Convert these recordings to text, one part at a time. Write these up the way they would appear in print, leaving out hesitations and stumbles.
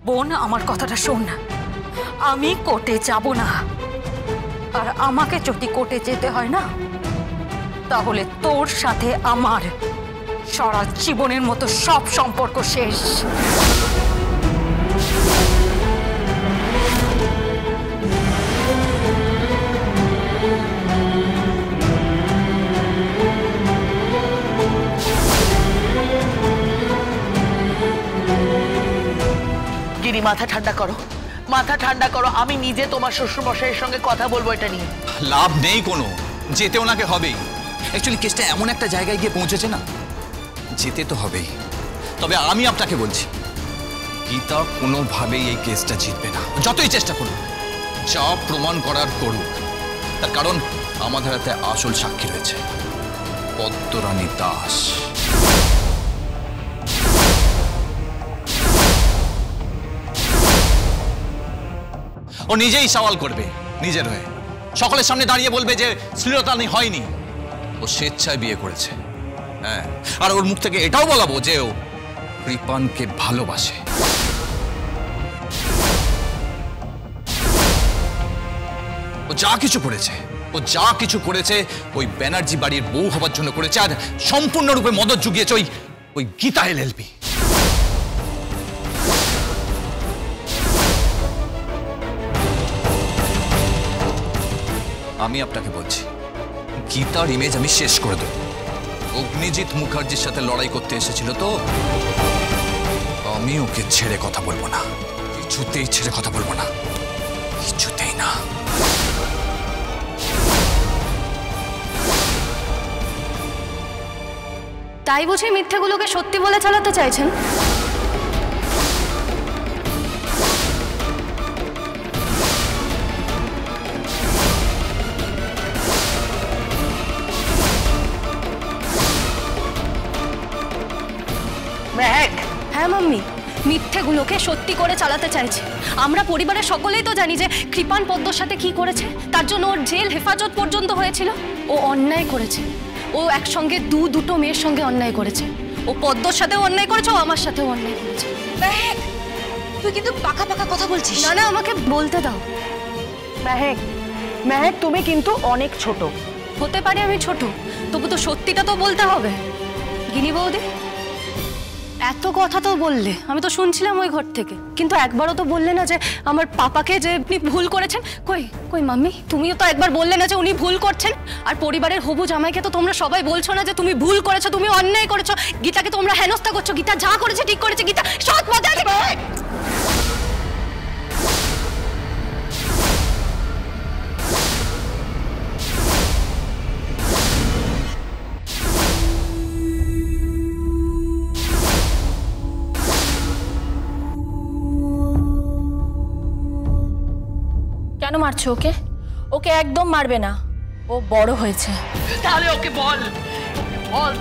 বোন, আমার কথাটা শোন, আমি কোর্টে যাব না। আর আমাকে যদি কোর্টে যেতে হয় না, তাহলে তোর সাথে আমার সারা জীবনের মতো সব সম্পর্ক শেষ। গিরি, মাথা ঠান্ডা করো, মাথা ঠান্ডা করো। আমি নিজে তোমার শ্বশুর মশাইয়ের সঙ্গে কথা বলবো এটা নিয়ে। লাভ নেই কোনো, যেতে ওনাকে হবেই। অ্যাকচুয়ালি কেসটা এমন একটা জায়গায় গিয়ে পৌঁছেছে না, যেতে তো হবেই। তবে আমি আপনাকে বলছি, গীতা কোনোভাবেই এই কেসটা জিতবে না, যতই চেষ্টা করুক, যা প্রমাণ করার করুক। তার কারণ আমাদের হাতে আসল সাক্ষী রয়েছে, পদ্মরানী দাস। ও নিজেই সওয়াল করবে নিজের হয়ে, সকলের সামনে দাঁড়িয়ে বলবে যে শ্লীলতাহানি হয়নি, ও স্বেচ্ছায় বিয়ে করেছে। হ্যাঁ, আর ওর মুখ থেকে এটাও বলাবো যে ও কৃপানকে ভালোবাসে। ও যা কিছু করেছে ওই ব্যানার্জি বাড়ির বউ হবার জন্য করেছে, আর সম্পূর্ণরূপে মদত জুগিয়েছে ওই গীতা এলএলবি। আমি আপনাকে বলছি, গীতার ইমেজ আমি শেষ করে দেব। অগ্নিজিৎ মুখার্জির সাথে লড়াই করতে এসেছিল তো, আমি ওকে ছেড়ে কথা বলবো না, কিছুতেই ছেড়ে কথা বলবো না, কিছুতেই না। তাই বুঝি মিথ্যেগুলোকে সত্যি বলে চালাতে চাইছেন? হ্যাঁ মাম্মি, মিথ্যেগুলোকে সত্যি করে চালাতে চাইছে। আমরা পরিবারের সকলেই তো জানি যে কৃপান পদ্মর সাথে কি করেছে, তার জন্য ওর জেল হেফাজত পর্যন্ত হয়েছিল। ও অন্যায় করেছে, ও একসঙ্গে দুটো মেয়ের সঙ্গে অন্যায় করেছে। ও পদ্মর সাথেও অন্যায় করেছে, ও আমার সাথেও অন্যায় করেছে। তুই কিন্তু পাকা পাকা কথা বলছিস। না না, আমাকে বলতে দাও। মেহেক, তুমি কিন্তু অনেক ছোট। হতে পারে আমি ছোট, তবু তো সত্যিটা তো বলতে হবে। গিনি বৌদি, এত কথা তো বললে, আমি তো শুনছিলাম ওই ঘর থেকে, কিন্তু একবারও তো বললে না যে আমার পাপাকে যে আপনি ভুল করেছেন। কই মাম্মি, তুমিও তো একবার বললে না যে উনি ভুল করছেন। আর পরিবারের হবু জামাইকে তো তোমরা সবাই বলছো না যে তুমি ভুল করেছো, তুমি অন্যায় করেছো, গীতাকে তোমরা হেনস্থা করছো। গীতা যা করেছে ঠিক করেছে, গীতা সৎ পথে আছে। কেন মারছো ওকে? ওকে একদম মারবে না, ও বড় হয়েছে। তাহলে ওকে বল,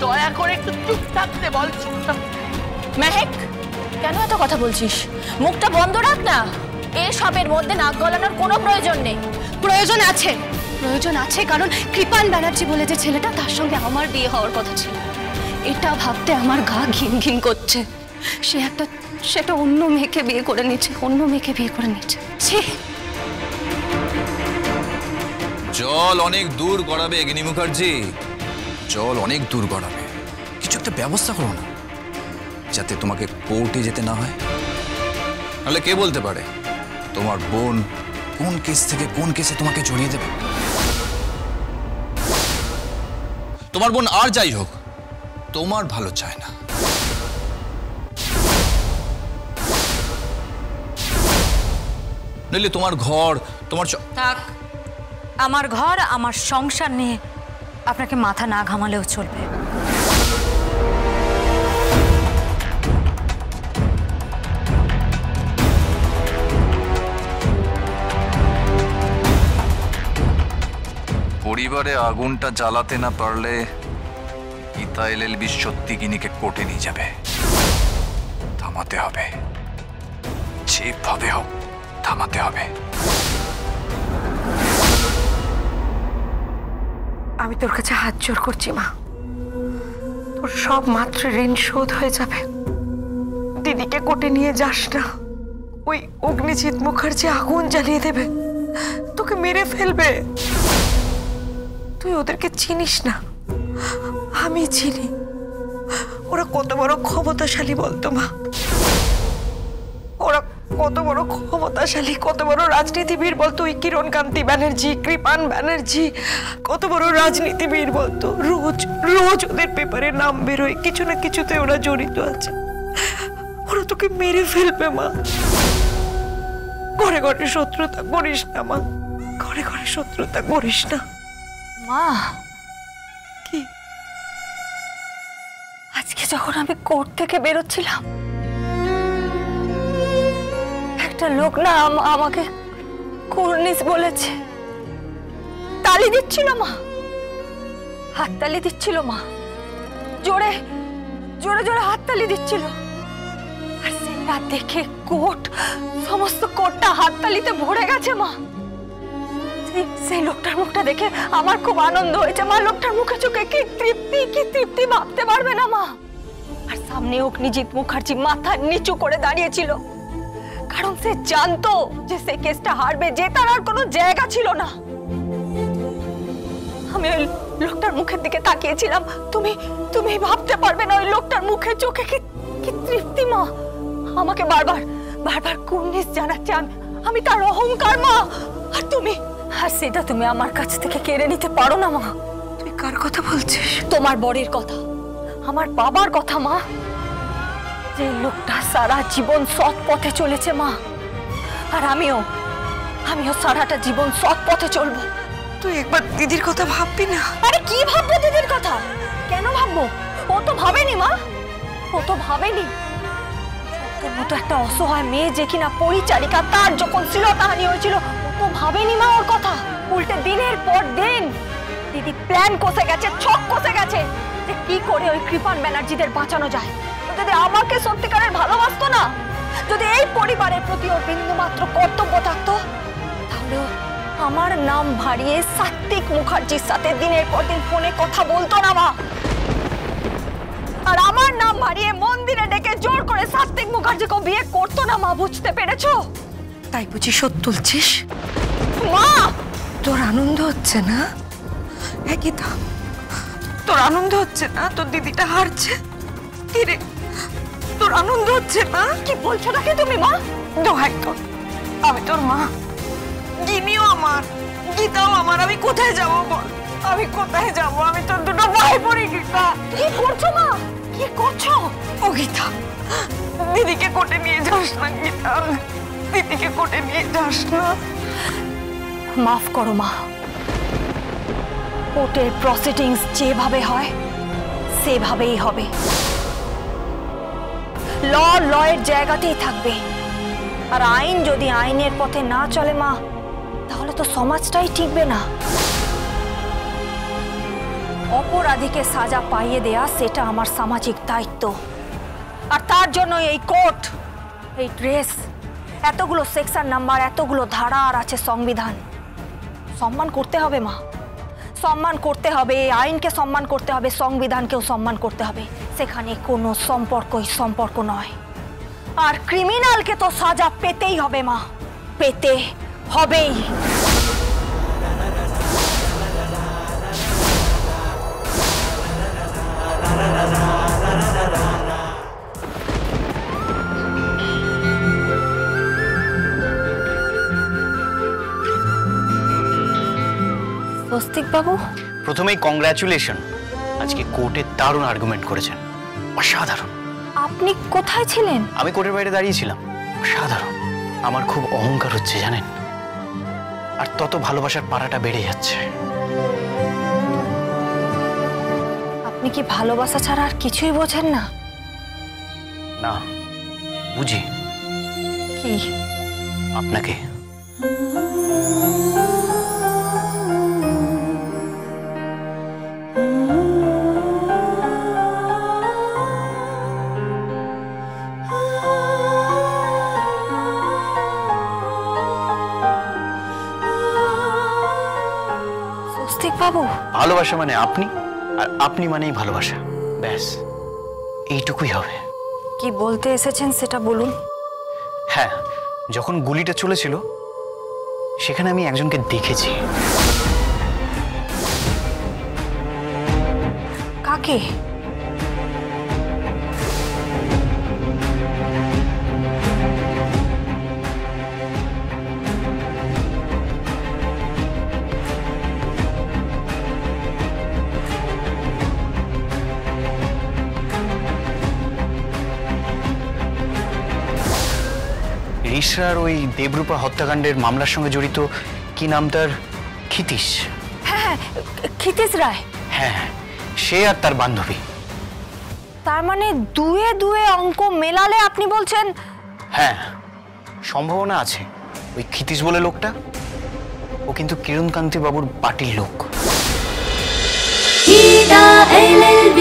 দয়া করে একটু চুপ থাকতে বল। মেহেক, কেন এত কথা বলছিস? মুখটা বন্ধ রাখ না। এসবের মধ্যে নাক গলানোর কোনো প্রয়োজন নেই। প্রয়োজন আছে, কারণ কৃপান ব্যানার্জি বলে যে ছেলেটা, তার সঙ্গে আমার বিয়ে হওয়ার কথা ছিল। এটা ভাবতে আমার গা ঘিন ঘিন করছে। সেটা অন্য মেয়েকে বিয়ে করে নিচ্ছে। ছি। জল অনেক দূর গড়াবে গিনি মুখার্জি, জল অনেক দূর গড়াবে। কিছু একটা ব্যবস্থা করো না, যাতে তোমাকে কোর্টে যেতে না হয়। নাহলে কে বলতে পারে তোমার বোন কোন কেস থেকে কোন কেসে তোমাকে জড়িয়ে দেবে। তোমার বোন আর যাই হোক, তোমার ভালো চায় না। নইলে তোমার ঘর, তোমার থাক, আমার ঘর আমার সংসার নিয়ে আপনাকে মাথা না ঘামালেও চলবে। পরিবারে আগুনটা জ্বালাতে না পারলে গীতা এলএলবি সত্যি গিনিকে কোর্টে নিয়ে যাবে। থামাতে হবে, যেভাবে হোক থামাতে হবে। আমি তোর কাছে হাত জোর করছি মা, তোর সব মাত্র ঋণ শোধ হয়ে যাবে। দিদিকে কোর্টে নিয়ে যাস না, ওই অগ্নিজিৎ মুখার্জি আগুন জ্বালিয়ে দেবে, তোকে মেরে ফেলবে। তুই ওদেরকে চিনিস না, আমি চিনি। ওরা কত বড় ক্ষমতাশালী বলতো মা, ওরা কত বড় ক্ষমতাশালী, কত বড় রাজনীতিবিদ বলতো। ওই কিরণকান্তি ব্যানার্জি, কৃপান ব্যানার্জি কত বড় রাজনীতিবিদ বলতো। রোজ রোজ ওদের পেপারে নাম বেরোয়, কিছু না কিছুতে ওরা জড়িত আছে। ওরা তোকে মেরে ফেলবে মা। ঘরে ঘরে শত্রুতা করিস না মা, ঘরে ঘরে শত্রুতা করিস না। মা, কি আজকে যখন আমি কোর্ট থেকে বেরোচ্ছিলাম, একটা লোক না আমাকে কুর্নিশ বলেছে। তালি দিচ্ছিল মা, হাততালি দিচ্ছিল মা, জোরে জোরে জোরে হাততালি দিচ্ছিল। আর সেটা দেখে কোর্ট, সমস্ত কোর্টটা হাততালিতে ভরে গেছে মা। সেই লোকটার মুখটা দেখে আমার খুব আনন্দ হয়েছে মা। লোকটার মুখে চোখে কি তৃপ্তি ভাবতে পারবে না মা। আর সামনে অগ্নিজিৎ মুখার্জি মাথা নিচু করে দাঁড়িয়েছিল, কারণ সে জানতো যে সে কেসটা হারবে, জেতার আর কোনো জায়গা ছিল না। আমি ওই লোকটার মুখের দিকে তাকিয়েছিলাম। তুমি ভাবতে পারবে না ওই লোকটার মুখে চোখে কি তৃপ্তি মা। আমাকে বারবার বারবার কুর্নিশ জানাচ্ছে আমি তার অহংকার মা। আর সেটা তুমি আমার কাছ থেকে কেড়ে নিতে পারো না মা। তুই কার কথা বলছিস? তোমার বরের কথা, আমার বাবার কথা মা। যে লোকটা সারা জীবন সৎ পথে চলেছে মা, আর আমিও সারাটা জীবন সৎ পথে চলবো। তুই একবার দিদির কথা ভাববি না? আরে কি ভাববো দিদির কথা? কেন ভাববো? ও তো ভাবেনি মা, ও তো ভাবেনি। তোর মতো একটা অসহায় মেয়ে যে কিনা পরিচারিকা, তার যখন শ্লীলতাহানি হয়েছিল, ও তো ভাবেনি মা ওর কথা। উল্টে দিনের পর দিন দিদি প্ল্যান কষে গেছে, ছক কষে গেছে যে কি করে ওই কৃপান ব্যানার্জিদের বাঁচানো যায়। ও যদি আমাকে সত্যিকারের ভালোবাসতো না, যদি এই পরিবারের প্রতি ওর বিন্দুমাত্র কর্তব্য থাকতো, তাহলে আমার নাম ভারিয়ে সাত্বিক মুখার্জির সাথে দিনের পর দিন ফোনে কথা বলতো না মা। আর আমার নাম ভারিয়ে মন্দিরে ডেকে জোর করে সাত্বিক মুখার্জিকে বিয়ে করতো না মা। বুঝতে পেরেছো? তাই বুঝি শোধ তুলছিস মা? তোর আনন্দ হচ্ছে না? একই তো, তোর আনন্দ হচ্ছে না তোর দিদিটা হারছে? কি রে, তোর আনন্দ হচ্ছে না? কি বলছো নাকি তুমি মা? দোহাই তোর, আমি তোর মা, গিনিও আমার, গীতাও আমার। আমি কোথায় যাবো বল? আমি কোথায় যাবো? আমি তোর দুটো ভাই পড়ি। গীতা, কি করছো মা? কি করছো? ও গীতা, দিদিকে কোর্টে নিয়ে যাস না গীতা, দিদিকে কোর্টে নিয়ে যাস না। মাফ করো মা। কোর্টের প্রসিডিংস যেভাবে হয় সেভাবেই হবে। লয়ের জায়গাতেই থাকবে। আর আইন যদি আইনের পথে না চলে মা, তাহলে তো সমাজটাই টিকবে না। অপরাধীকে সাজা পাইয়ে দেয়া সেটা আমার সামাজিক দায়িত্ব। আর তার জন্য এই কোর্ট, এই ড্রেস, এতগুলো সেকশন নাম্বার, এতগুলো ধারা আর আছে সংবিধান। সম্মান করতে হবে মা, সম্মান করতে হবে। আইনকে সম্মান করতে হবে, সংবিধানকেও সম্মান করতে হবে। সেখানে কোনো সম্পর্ক নয়। আর ক্রিমিনালকে তো সাজা পেতেই হবে মা, পেতে হবেই। স্বস্তিক বাবু, প্রথমেই কংগ্রাচুলেশন। আজকে কোর্টে দারুণ আর্গুমেন্ট করেছেন, অসাধারণ। আপনি কোথায় ছিলেন? আমি কোর্টের বাইরে দাঁড়িয়েছিলাম। অসাধারণ। আমার খুব অহংকার হচ্ছে জানেন, আর তত ভালোবাসার পারাটা বেড়ে যাচ্ছে। আপনি কি ভালোবাসা ছাড়া আর কিছুই বোঝেন না? না, বুঝি। কি? আপনাকে। বাবু, ভালোবাসা মানে আপনি, আর আপনি মানেই ভালোবাসা। ব্যাস এইটুকুই হবে। কি বলতে এসেছেন সেটা বলুন। হ্যাঁ, যখন গুলিটা চলেছিল সেখানে আমি একজনকে দেখেছি। কাকে? রিশরার ওই দেবরূপা হত্যাকাণ্ডের মামলার সঙ্গে জড়িত, কি নাম তার, ক্ষিতীশ। হ্যাঁ, ক্ষিতীশ রায়। হ্যাঁ, সে আর তার বান্ধবী। তার মানে দুয়ে দুয়ে অঙ্ক মেলালে আপনি বলছেন? হ্যাঁ, সম্ভাবনা আছে। ওই ক্ষিতীশ বলে লোকটা, ও কিন্তু কিরণকান্তি বাবুর পার্টির লোক। গীতা LLB